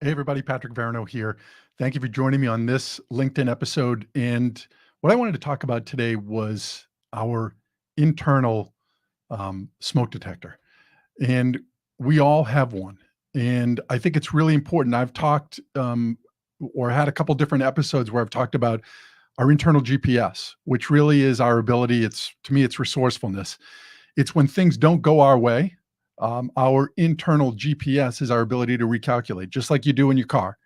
Hey, everybody, Patrick Varano here. Thank you for joining me on this LinkedIn episode. And what I wanted to talk about today was our internal smoke detector. And we all have one. And I think it's really important. I've talked or had a couple different episodes where I've talked about our internal GPS, which really is our ability. To me, it's resourcefulness. It's when things don't go our way. Our internal GPS is our ability to recalculate, just like you do in your car.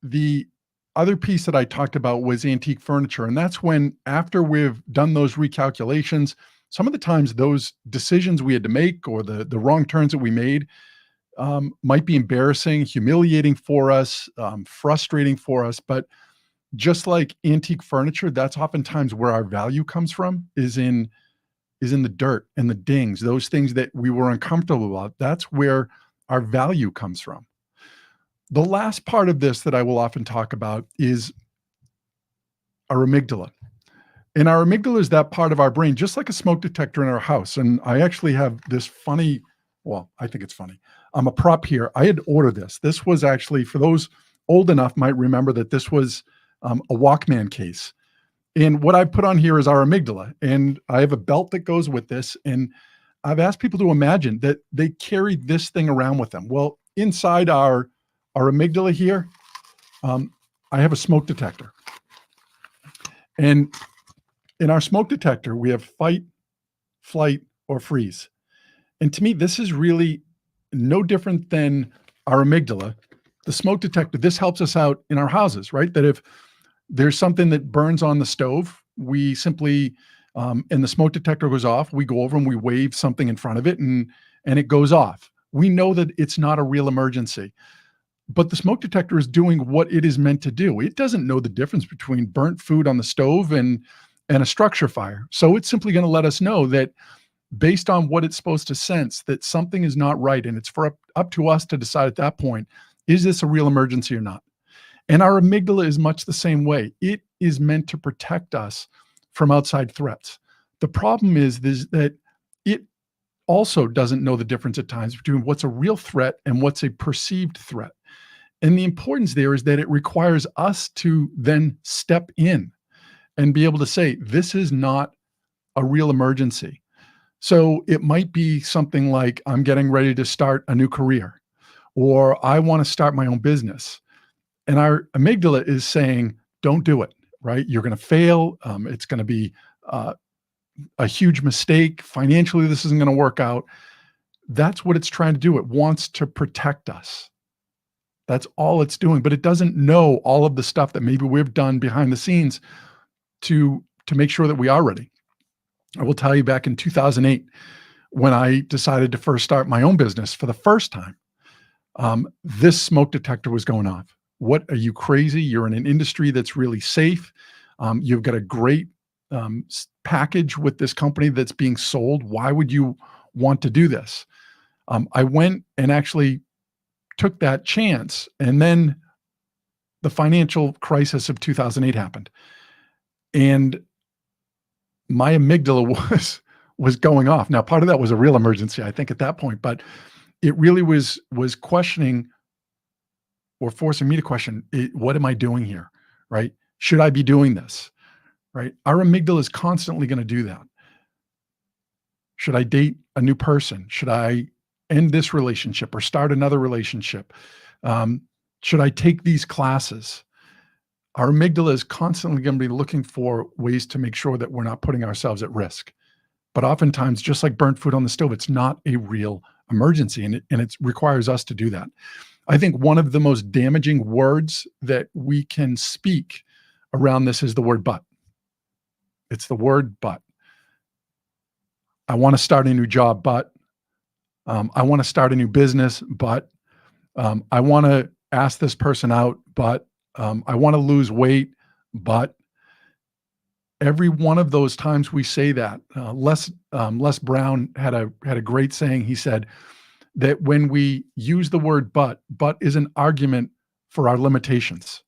The other piece that I talked about was antique furniture. And that's when, after we've done those recalculations, some of the times those decisions we had to make or the wrong turns that we made might be embarrassing, humiliating for us, frustrating for us. But just like antique furniture, that's oftentimes where our value comes from, is in the dirt and the dings, those things that we were uncomfortable about. That's where our value comes from. The last part of this that I will often talk about is our amygdala. And our amygdala is that part of our brain, just like a smoke detector in our house. And I actually have this funny, well, I think it's funny. I'm a prop here. I had ordered this. This was actually, for those old enough, might remember that this was a Walkman case. And what I put on here is our amygdala. And I have a belt that goes with this. And I've asked people to imagine that they carry this thing around with them. Well, inside our amygdala here, I have a smoke detector. And in our smoke detector, we have fight, flight, or freeze. And to me, this is really no different than our amygdala. The smoke detector, this helps us out in our houses, right? That if there's something that burns on the stove, we simply, and the smoke detector goes off, we go over and we wave something in front of it and it goes off. We know that it's not a real emergency. But the smoke detector is doing what it is meant to do. It doesn't know the difference between burnt food on the stove and a structure fire. So it's simply going to let us know that, based on what it's supposed to sense, that something is not right. And it's up to us to decide at that point, is this a real emergency or not? And our amygdala is much the same way. It is meant to protect us from outside threats. The problem is that it also doesn't know the difference at times between what's a real threat and what's a perceived threat. And the importance there is that it requires us to then step in and be able to say, this is not a real emergency. So it might be something like, I'm getting ready to start a new career, or I want to start my own business. And our amygdala is saying, don't do it, right? You're going to fail. It's going to be a huge mistake. Financially, this isn't going to work out. That's what it's trying to do. It wants to protect us. That's all it's doing, but it doesn't know all of the stuff that maybe we've done behind the scenes to make sure that we are ready. I will tell you, back in 2008, when I decided to first start my own business for the first time, this smoke detector was going off. What, are you crazy? You're in an industry that's really safe. You've got a great package with this company that's being sold. Why would you want to do this? I went and actually took that chance. And then the financial crisis of 2008 happened. And my amygdala was going off. Now, part of that was a real emergency, I think, at that point, but it really was questioning, or forcing me to question, what am I doing here, right? Should I be doing this, right? Our amygdala is constantly going to do that. Should I date a new person? Should I end this relationship or start another relationship? Should I take these classes? Our amygdala is constantly going to be looking for ways to make sure that we're not putting ourselves at risk. But oftentimes, just like burnt food on the stove, it's not a real emergency, and it requires us to do that. I think one of the most damaging words that we can speak around this is the word but. It's the word but. I want to start a new job, but I want to start a new business, but I want to ask this person out, but I want to lose weight, but every one of those times we say that, Les Brown had a great saying. He said that when we use the word but is an argument for our limitations.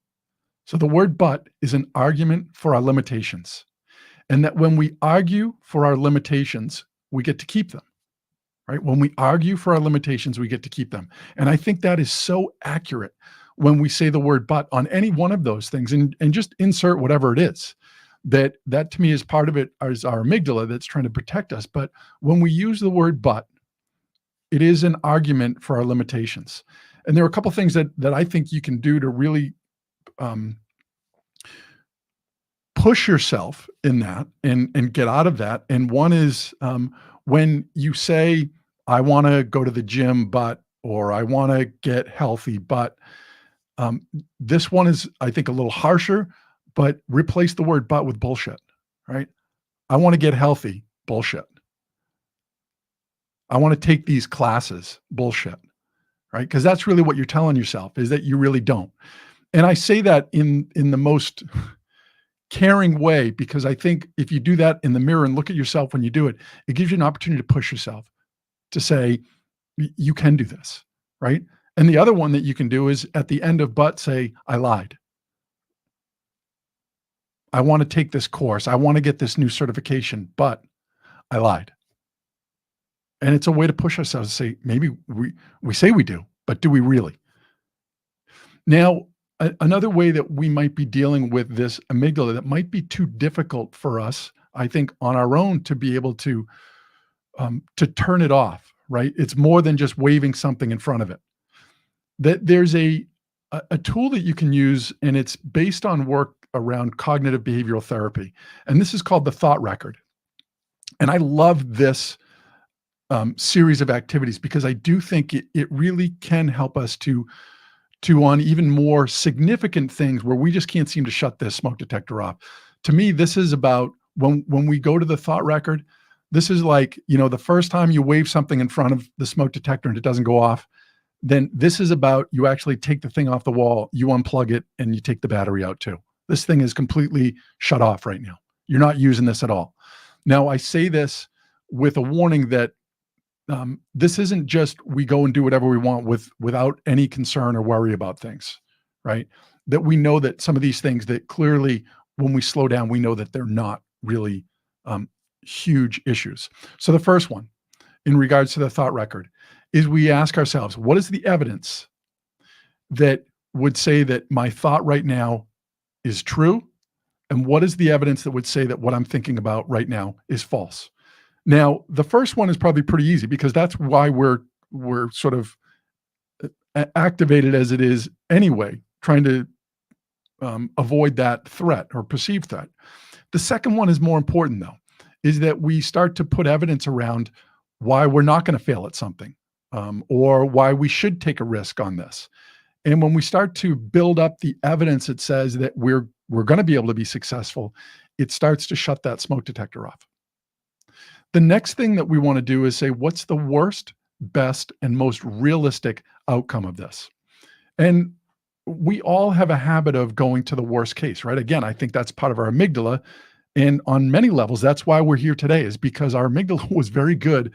So the word but is an argument for our limitations. And that when we argue for our limitations, we get to keep them. right? When we argue for our limitations, we get to keep them. And I think that is so accurate when we say the word but on any one of those things, and just insert whatever it is. That to me is part of it, is our amygdala that's trying to protect us. But when we use the word but, it is an argument for our limitations. And there are a couple things that I think you can do to really um, push yourself in that and get out of that. And one is, when you say, I want to go to the gym, but, or I want to get healthy, but, um, this one is, I think, a little harsher, but replace the word but with bullshit, right? I want to get healthy, bullshit. I want to take these classes, bullshit, right? Because that's really what you're telling yourself, is that you really don't. And I say that in the most caring way, because I think if you do that in the mirror and look at yourself when you do it, it gives you an opportunity to push yourself to say, You can do this, right?" And the other one that you can do is, at the end of "but," say, "I lied. I wanna take this course. I wanna get this new certification, but I lied." And it's a way to push ourselves to say, maybe we say we do, but do we really? Now, another way that we might be dealing with this amygdala that might be too difficult for us, I think, on our own to be able to turn it off, right? It's more than just waving something in front of it. That there's a tool that you can use, and it's based on work around cognitive behavioral therapy, and this is called the thought record. And I love this series of activities because I do think it really can help us to on even more significant things where we just can't seem to shut this smoke detector off. To me, this is about when we go to the thought record, this is like, the first time you wave something in front of the smoke detector and it doesn't go off, then this is about, you actually take the thing off the wall, you unplug it, and you take the battery out too. This thing is completely shut off right now. You're not using this at all. Now, I say this with a warning that this isn't just we go and do whatever we want without any concern or worry about things, right? That we know that some of these things that clearly, when we slow down, we know that they're not really huge issues. So the first one, in regards to the thought record, is we ask ourselves, what is the evidence that would say that my thought right now is true? And what is the evidence that would say that what I'm thinking about right now is false? Now, the first one is probably pretty easy because that's why we're sort of activated as it is anyway, trying to avoid that threat or perceived threat. The second one is more important, though, is that we start to put evidence around why we're not going to fail at something, or why we should take a risk on this. And when we start to build up the evidence that says that we're going to be able to be successful, it starts to shut that smoke detector off. The next thing that we want to do is say, what's the worst, best, and most realistic outcome of this? And we all have a habit of going to the worst case, right? Again, I think that's part of our amygdala. And on many levels, that's why we're here today, is because our amygdala was very good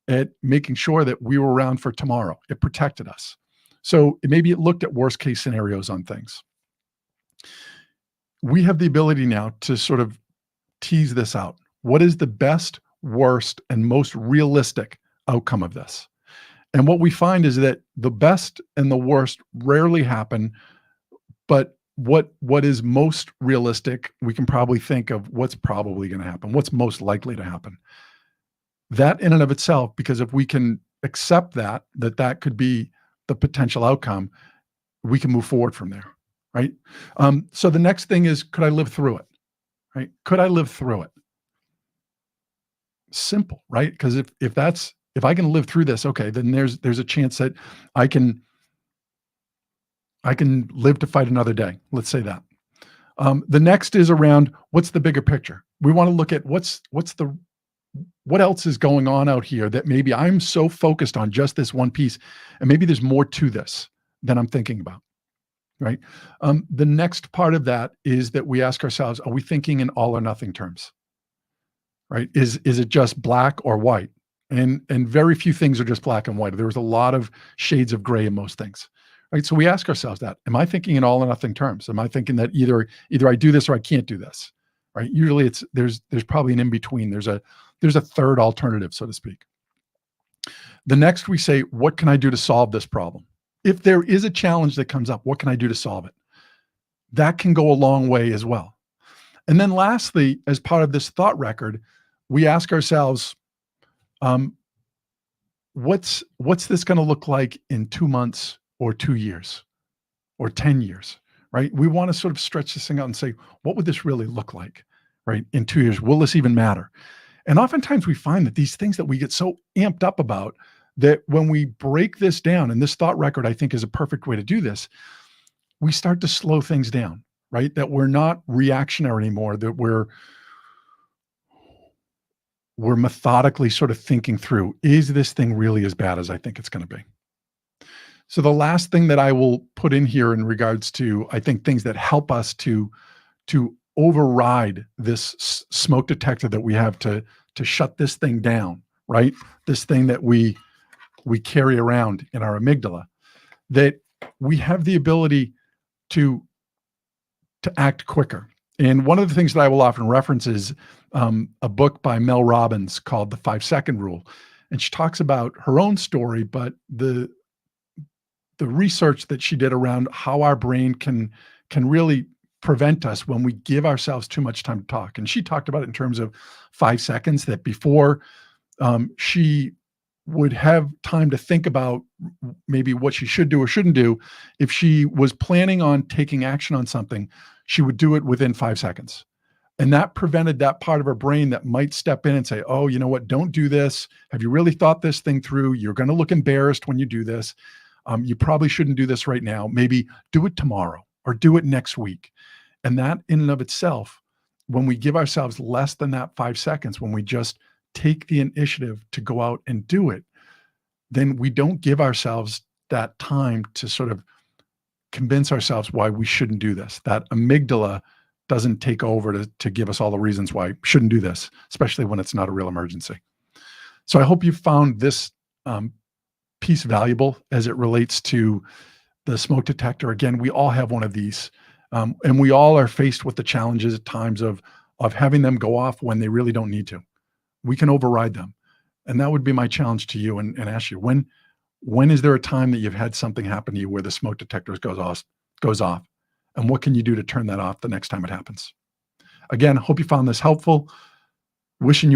at making sure that we were around for tomorrow. It protected us. So maybe it looked at worst case scenarios on things. We have the ability now to sort of tease this out. What is the best, worst, and most realistic outcome of this? And what we find is that the best and the worst rarely happen, but what is most realistic, we can probably think of what's probably going to happen, what's most likely to happen. That in and of itself, because if we can accept that could be the potential outcome, we can move forward from there, right? So the next thing is, could I live through it, right? Could I live through it? Simple, right? Because if I can live through this, okay, then there's a chance that I can live to fight another day. Let's say that. The next is around, what's the bigger picture? We want to look at what else is going on out here that maybe I'm so focused on just this one piece, and maybe there's more to this than I'm thinking about, right? The next part of that is that we ask ourselves, are we thinking in all or nothing terms, right? Is it just black or white? And very few things are just black and white. There's a lot of shades of gray in most things, right? So we ask ourselves that, am I thinking in all or nothing terms? Am I thinking that either I do this or I can't do this, right? Usually there's probably an in between. There's a third alternative, so to speak. The next we say, what can I do to solve this problem? If there is a challenge that comes up, what can I do to solve it? That can go a long way as well. And then lastly, as part of this thought record, we ask ourselves, um, what's this going to look like in 2 months or 2 years or 10 years, right? We want to sort of stretch this thing out and say, what would this really look like, right? In 2 years, will this even matter? And oftentimes we find that these things that we get so amped up about, that when we break this down, and this thought record, I think, is a perfect way to do this, we start to slow things down, right? That we're not reactionary anymore, that we're methodically sort of thinking through, is this thing really as bad as I think it's going to be? So the last thing that I will put in here in regards to, I think, things that help us to override this smoke detector that we have to shut this thing down, right? This thing that we carry around in our amygdala, that we have the ability to act quicker. And one of the things that I will often reference is a book by Mel Robbins called The 5-Second Rule. And she talks about her own story, but the research that she did around how our brain can really prevent us when we give ourselves too much time to talk. And she talked about it in terms of 5 seconds, that before she would have time to think about maybe what she should do or shouldn't do, if she was planning on taking action on something, she would do it within 5 seconds. And that prevented that part of her brain that might step in and say, oh, you know what, don't do this. Have you really thought this thing through? You're going to look embarrassed when you do this. You probably shouldn't do this right now. Maybe do it tomorrow or do it next week. And that in and of itself, when we give ourselves less than that 5 seconds, when we just take the initiative to go out and do it, then we don't give ourselves that time to sort of convince ourselves why we shouldn't do this. That amygdala doesn't take over to give us all the reasons why we shouldn't do this, especially when it's not a real emergency. So I hope you found this piece valuable as it relates to the smoke detector. Again, we all have one of these, and we all are faced with the challenges at times of having them go off when they really don't need to. We can override them. And that would be my challenge to you, and ask you, when is there a time that you've had something happen to you where the smoke detector goes off? And what can you do to turn that off the next time it happens? Again, hope you found this helpful. Wishing you